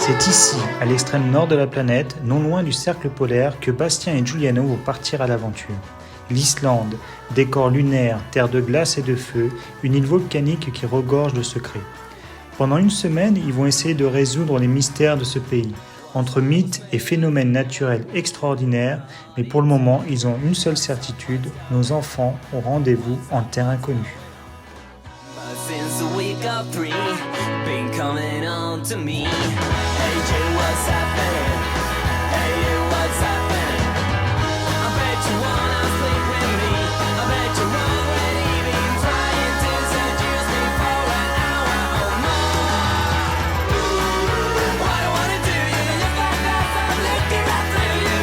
C'est ici, à l'extrême nord de la planète, non loin du cercle polaire, que Bastien et Giuliano vont partir à l'aventure. L'Islande, décor lunaire, terre de glace et de feu, une île volcanique qui regorge de secrets. Pendant une semaine, ils vont essayer de résoudre les mystères de ce pays, entre mythes et phénomènes naturels extraordinaires, mais pour le moment, ils ont une seule certitude, nos enfants ont rendez-vous en terre inconnue. Since the week of 3, been coming on to me. Hey Jay, what's happening? Hey you, what's happening? I bet you wanna sleep with me. I bet you're already been trying to seduce me for an hour or more. What I wanna do you, look like that, I'm looking right through you.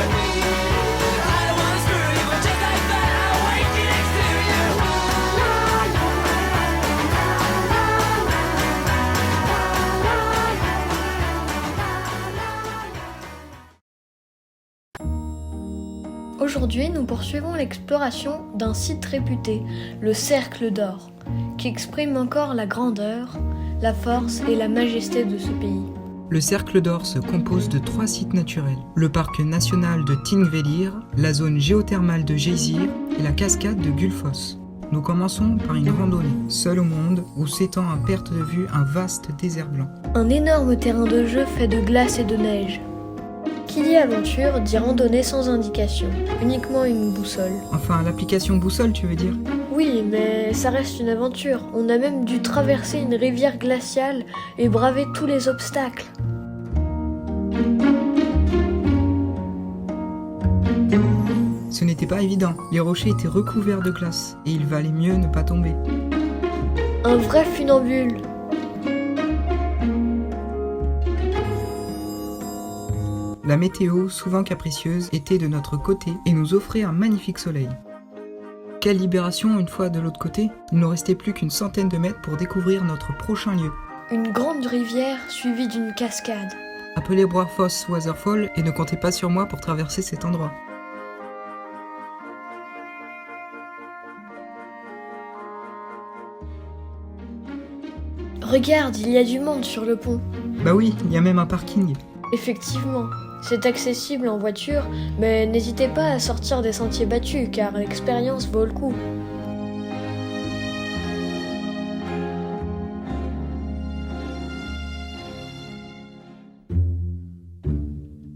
I don't wanna screw you, but just like that, I'm waking next to you. Aujourd'hui, nous poursuivons l'exploration d'un site réputé, le Cercle d'Or, qui exprime encore la grandeur, la force et la majesté de ce pays. Le Cercle d'Or se compose de 3 sites naturels, le parc national de Thingvellir, la zone géothermale de Geysir et la cascade de Gullfoss. Nous commençons par une randonnée, seule au monde, où s'étend à perte de vue un vaste désert blanc. Un énorme terrain de jeu fait de glace et de neige. Qui dit aventure dit randonnée sans indication, uniquement une boussole. Enfin, l'application boussole, tu veux dire ? Oui, mais ça reste une aventure. On a même dû traverser une rivière glaciale et braver tous les obstacles. Ce n'était pas évident, les rochers étaient recouverts de glace, et il valait mieux ne pas tomber. Un vrai funambule. La météo, souvent capricieuse, était de notre côté et nous offrait un magnifique soleil. Quelle libération une fois de l'autre côté! Il ne nous restait plus qu'une centaine de mètres pour découvrir notre prochain lieu. Une grande rivière suivie d'une cascade. Appelez Broafoss Waterfall et ne comptez pas sur moi pour traverser cet endroit. Regarde, il y a du monde sur le pont. Bah oui, il y a même un parking. Effectivement, c'est accessible en voiture, mais n'hésitez pas à sortir des sentiers battus car l'expérience vaut le coup.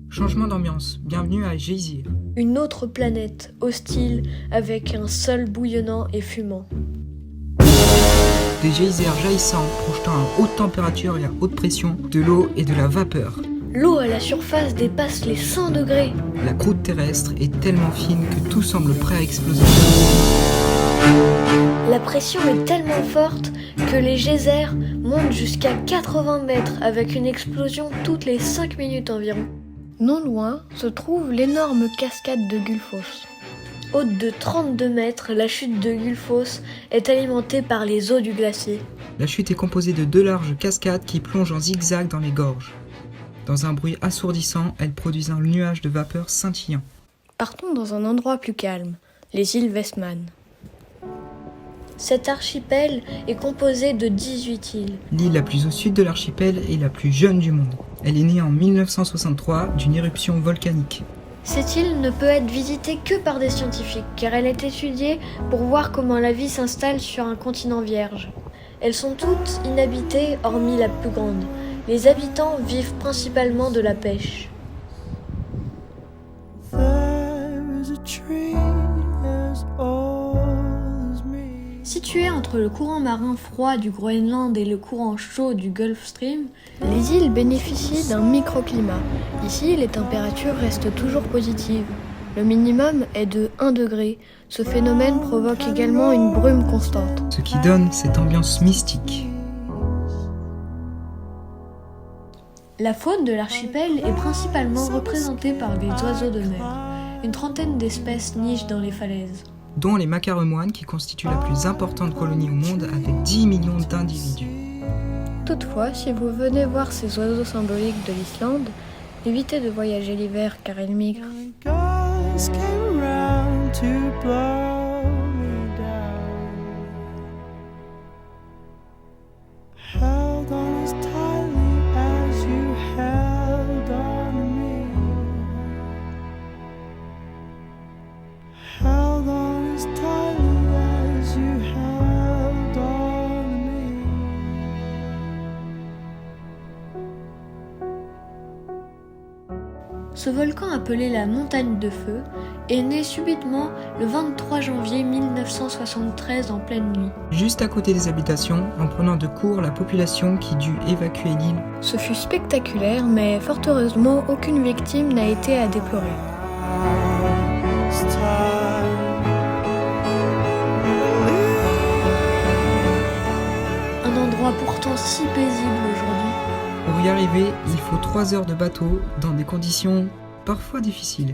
Changement d'ambiance, bienvenue à Geysir. Une autre planète, hostile, avec un sol bouillonnant et fumant. Des geysers jaillissants projetant à haute température et à haute pression de l'eau et de la vapeur. L'eau à la surface dépasse les 100 degrés. La croûte terrestre est tellement fine que tout semble prêt à exploser. La pression est tellement forte que les geysers montent jusqu'à 80 mètres avec une explosion toutes les 5 minutes environ. Non loin se trouve l'énorme cascade de Gullfoss. Haute de 32 mètres, la chute de Gullfoss est alimentée par les eaux du glacier. La chute est composée de 2 larges cascades qui plongent en zigzag dans les gorges. Dans un bruit assourdissant, elles produisent un nuage de vapeur scintillant. Partons dans un endroit plus calme, les îles Westman. Cet archipel est composé de 18 îles. L'île la plus au sud de l'archipel est la plus jeune du monde. Elle est née en 1963 d'une éruption volcanique. Cette île ne peut être visitée que par des scientifiques, car elle est étudiée pour voir comment la vie s'installe sur un continent vierge. Elles sont toutes inhabitées, hormis la plus grande. Les habitants vivent principalement de la pêche. Situées entre le courant marin froid du Groenland et le courant chaud du Gulf Stream, les îles bénéficient d'un microclimat. Ici, les températures restent toujours positives. Le minimum est de 1 degré. Ce phénomène provoque également une brume constante. Ce qui donne cette ambiance mystique. La faune de l'archipel est principalement représentée par des oiseaux de mer. Une trentaine d'espèces nichent dans les falaises. Dont les macaremoines qui constituent la plus importante colonie au monde avec 10 millions d'individus. Toutefois, si vous venez voir ces oiseaux symboliques de l'Islande, évitez de voyager l'hiver car ils migrent. Held on as tightly as you have. Ce volcan appelé la Montagne de Feu est né subitement le 23 janvier 1973 en pleine nuit. Juste à côté des habitations, en prenant de court la population qui dut évacuer l'île. Ce fut spectaculaire, mais fort heureusement, aucune victime n'a été à déplorer. Un endroit pourtant si paisible aujourd'hui. Pour y arriver, il faut 3 heures de bateau dans des conditions parfois difficiles.